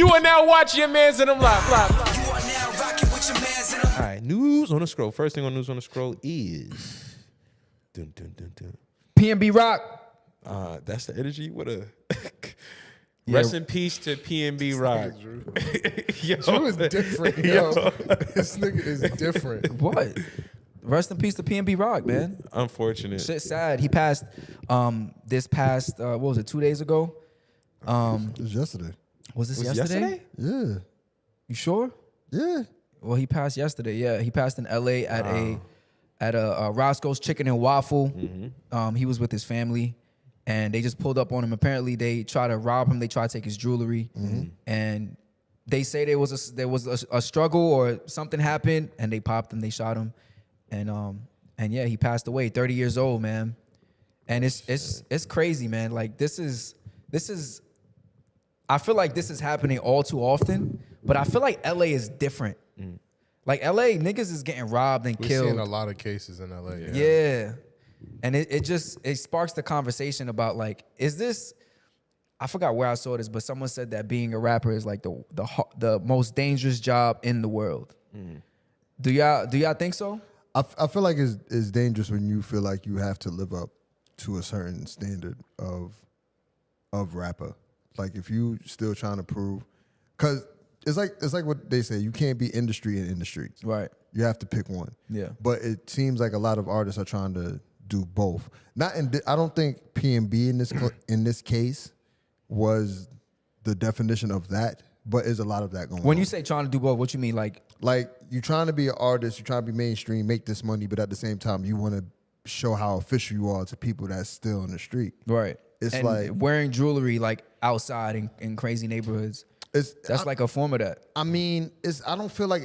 You are now watching your mans in them live. You are now rocking with your mans in them. All right, news on the scroll. First thing on news on the scroll is PnB Rock. that's the energy. What a rest in peace to PnB Rock. Drew is different, yo. This nigga is different. What? Rest in peace to PnB Rock, man. Unfortunate. Shit sad. He passed this past what was it, 2 days ago? It was yesterday. Was this yesterday? Yeah. You sure? Yeah. Well, he passed yesterday. Yeah, he passed in LA at a Roscoe's Chicken and Waffle. He was with his family, and they just pulled up on him. Apparently, they tried to rob him. They tried to take his jewelry, and they say there was a struggle or something happened, and they popped him. They shot him, and yeah, he passed away. 30 years old, man. And it's crazy, man. Like this is. I feel like this is happening all too often, but I feel like LA is different. Like LA, niggas is getting robbed and We're killed. seeing a lot of cases in LA. Yeah. And it sparks the conversation about like, is this, I forgot where I saw this, but someone said that being a rapper is like the most dangerous job in the world. Do y'all think so? I feel like it's dangerous when you feel like you have to live up to a certain standard of rapper. Like if you still trying to prove, cause it's like what they say, you can't be industry and in the streets. Right. You have to pick one. Yeah. But it seems like a lot of artists are trying to do both. I don't think PnB in this case was the definition of that, but there's a lot of that going on. When you say trying to do both, what you mean? Like you trying to be an artist, you trying to be mainstream, make this money, but at the same time you want to show how official you are to people that's still in the street. right. It's and like wearing jewelry like outside in crazy neighborhoods. That's like a form of that. I mean, I don't feel like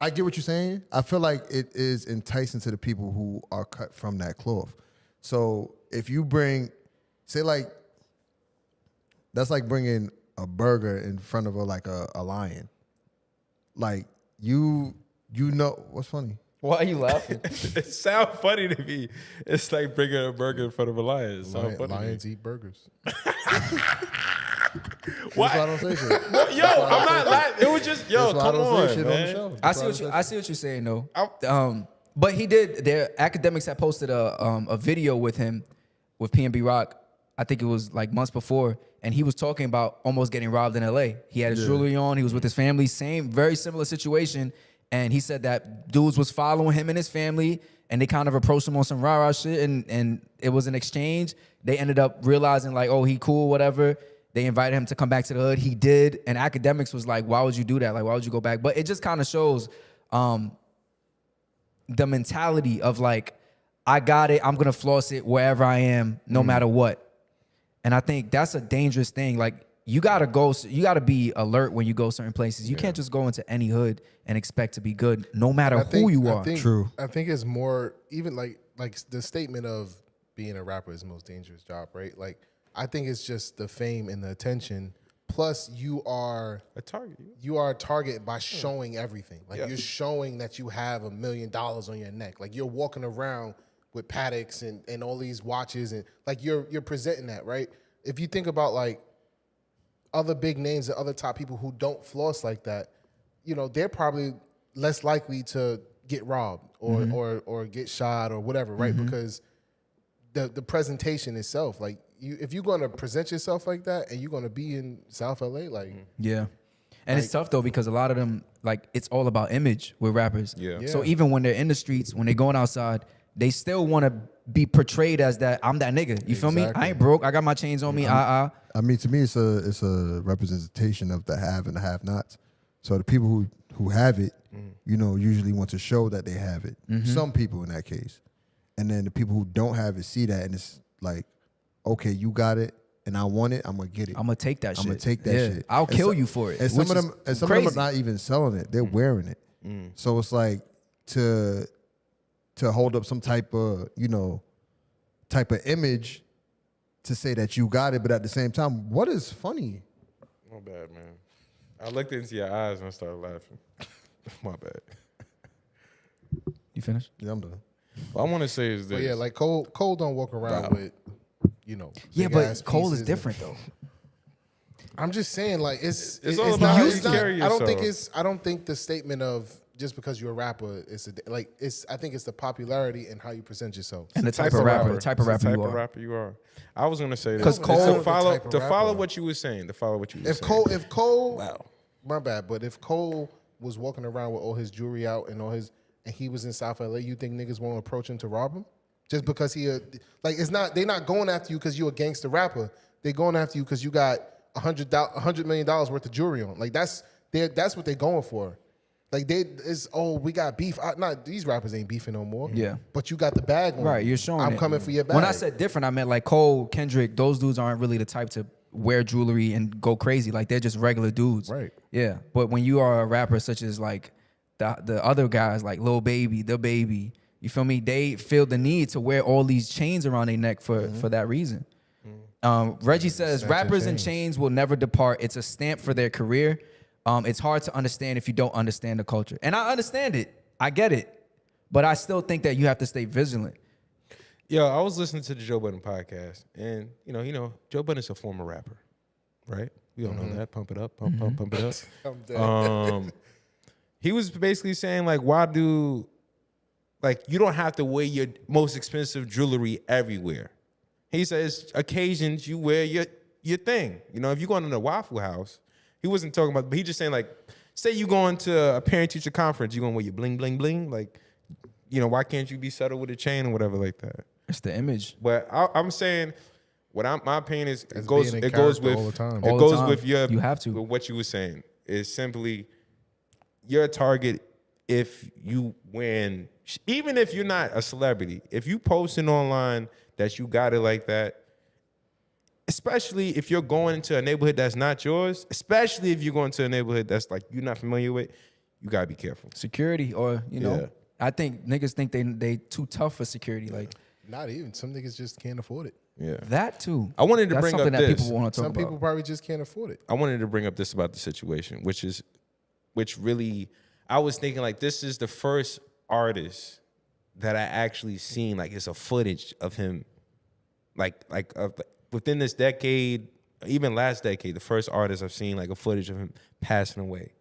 I get what you're saying. I feel like it is enticing to the people who are cut from that cloth. So if you bring, say like, that's like bringing a burger in front of a lion. Like you know what's funny? Why are you laughing? It sounds funny to me. It's like bringing a burger in front of a lion. It sounds funny. Lions eat burgers. That's why I don't say shit. Yo, I'm not laughing. It was just, yo, That's why I come don't say on, shit on the man. show. I see what you're saying though. But he did. Their academics had posted a video with him with PnB Rock. I think it was like months before, and he was talking about almost getting robbed in LA. He had his jewelry on. He was with his family. Very similar situation. And he said that dudes was following him and his family, and they kind of approached him on some rah-rah shit, and it was an exchange. They ended up realizing like, oh, he cool, whatever. They invited him to come back to the hood. He did, and academics was like, why would you do that? Like, why would you go back? But it just kind of shows the mentality of like, I got it, I'm gonna floss it wherever I am, no matter what. And I think that's a dangerous thing. Like, you gotta be alert when you go certain places. You can't just go into any hood and expect to be good, no matter who you are. True. I think it's more even like the statement of being a rapper is the most dangerous job, right? Like I think it's just the fame and the attention. Plus, you are A target. You are a target by showing everything. Like you're showing that you have $1 million on your neck. Like you're walking around with Patek's and all these watches, and like you're presenting that, right? If you think about like other big names and other top people who don't floss like that, you know, they're probably less likely to get robbed or get shot or whatever, right? Because the presentation itself, like if you're gonna present yourself like that and you're gonna be in South LA, like Yeah. And it's tough though, because a lot of them, like, it's all about image with rappers. Yeah. So even when they're in the streets, when they're going outside, they still want to be portrayed as that, I'm that nigga. You feel me? I ain't broke. I got my chains on me. I mean, to me, it's a representation of the have and the have-nots. So the people who have it, you know, usually want to show that they have it. Some people in that case. And then the people who don't have it see that, and it's like, okay, you got it, and I want it, I'm going to get it. I'm going to take that shit. I'm going to take that shit. I'll kill you for it. And some of them are not even selling it. They're wearing it. So it's like to hold up some type of image to say that you got it, but at the same time, what is funny? My bad, man. I looked into your eyes and I started laughing. My bad. You finished? Yeah, I'm done. What I want to say is this. but yeah, like Cole don't walk around with, you know. Yeah, big-ass but Cole is pieces different though. I'm just saying, like it's all about how you not- carry I don't think yourself. I don't think the statement of just because you're a rapper is I think it's the popularity and how you present yourself. And the type of rapper you are. I was gonna say that 'Cause Cole- to follow The type of rapper. what you were saying. To follow what you were If saying. Cole, Wow. my bad, but if Cole was walking around with all his jewelry out and he was in South LA, you think niggas won't approach him to rob him? Just because they're not going after you because you're a gangster rapper. They're going after you because you got $100 million worth of jewelry on. Like that's what they're going for. Like we got beef. These rappers ain't beefing no more. Yeah. But you got the bag on. Right, you're showing I'm it. coming for your bag. When I said different, I meant like Cole, Kendrick, those dudes aren't really the type to wear jewelry and go crazy. Like they're just regular dudes. Right. Yeah. But when you are a rapper such as like the other guys like Lil Baby, The Baby, you feel me? They feel the need to wear all these chains around their neck for that reason. Reggie says Snatching rappers and chains. chains will never depart. It's a stamp for their career. It's hard to understand if you don't understand the culture. And I understand it. I get it. But I still think that you have to stay vigilant. Yo, I was listening to the Joe Budden podcast, and you know, Joe Budden is a former rapper, right? We all know that. Pump it up, pump it up. I'm dead. He was basically saying like, you don't have to wear your most expensive jewelry everywhere. He says occasions you wear your thing. You know, if you're going to the Waffle House, he wasn't talking about, but he just saying like, say you going to a parent-teacher conference, you gonna wear your bling, bling, bling. Like, you know, why can't you be subtle with a chain or whatever like that? It's the image. But I'm saying, my opinion is As it goes being in with character all the time. it All the goes time. with You have to. with what you were saying is simply your target. If you win, even if you're not a celebrity, if you posting online that you got it like that, especially if you're going into a neighborhood that's not yours, especially if you're going to a neighborhood that's like you're not familiar with, you gotta be careful. Security or, you know, Yeah. I think niggas think they too tough for security. Like Not even. Some niggas just can't afford it. Yeah. that too. I wanted to That's bring up something that this. people want to talk Some about. people probably just can't afford it. I wanted to bring up this about the situation, which really, I was thinking like this is the first artist that I actually seen like it's a footage of him, within this decade, even last decade, the first artist I've seen like a footage of him passing away.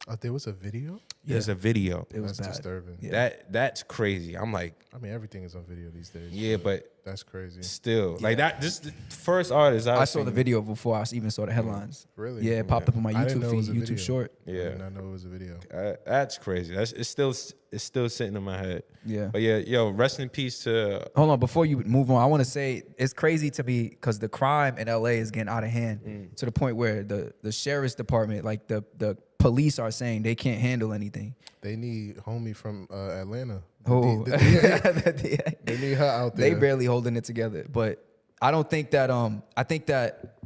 Oh, there was a video? There's a video. It was That's bad. disturbing. Yeah. That's crazy. I'm like, I mean, everything is on video these days. yeah, but That's crazy. still, like that. This is the first artist I I've saw seen. the video before I even saw the headlines. Really? Yeah, it popped up on my I didn't YouTube know it was feed, a YouTube video. short. I Yeah, did not know it was a video. that's crazy. It's still sitting in my head. Yeah. But yeah, yo, rest in peace to. Hold on, before you move on, I want to say it's crazy to me because the crime in LA is getting out of hand to the point where the sheriff's department, like the police are saying they can't handle anything. They need homie from Atlanta. Oh, They need her out there. they barely holding it together. But I don't think that I think that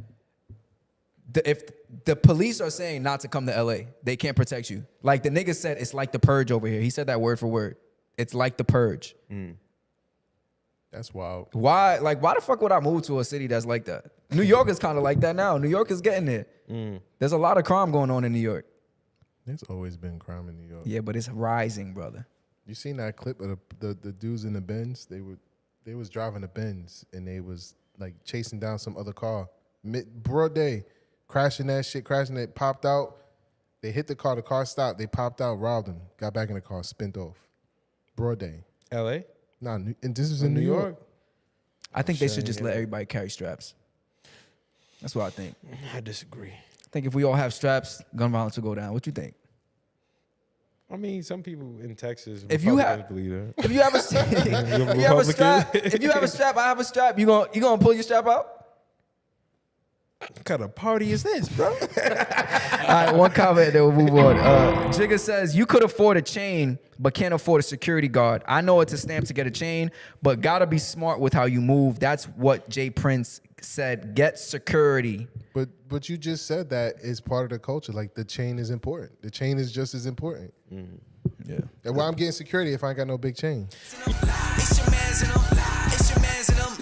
if the police are saying not to come to LA, they can't protect you. Like the nigga said, it's like the purge over here. He said that word for word. It's like the purge. That's wild. Why the fuck would I move to a city that's like that? New York is kind of like that now. New York is getting there. There's a lot of crime going on in New York. There's always been crime in New York. Yeah, but it's rising, brother. You seen that clip of the dudes in the Benz? They was driving the Benz and they was like chasing down some other car. Broad day, crashing it, popped out. They hit the car stopped, they popped out, robbed them, got back in the car, spent off. Broad day. L.A. Nah, and this was in New York. I think they should just let everybody carry straps. That's what I think. I disagree. I think if we all have straps, gun violence will go down. What you think? I mean, some people in Texas, If you have- believe that. If you have a, if you have a strap, I have a strap. You gonna pull your strap out? What kind of party is this, bro? All right, one comment, then we'll move on. Jigga says, you could afford a chain, but can't afford a security guard. I know it's a stamp to get a chain, but gotta be smart with how you move. That's what Jay Prince said. Get security. But you just said that is part of the culture. Like the chain is important. The chain is just as important. Yeah. And why I'm getting security if I ain't got no big chain? It's your mans in them. It's your mans in them.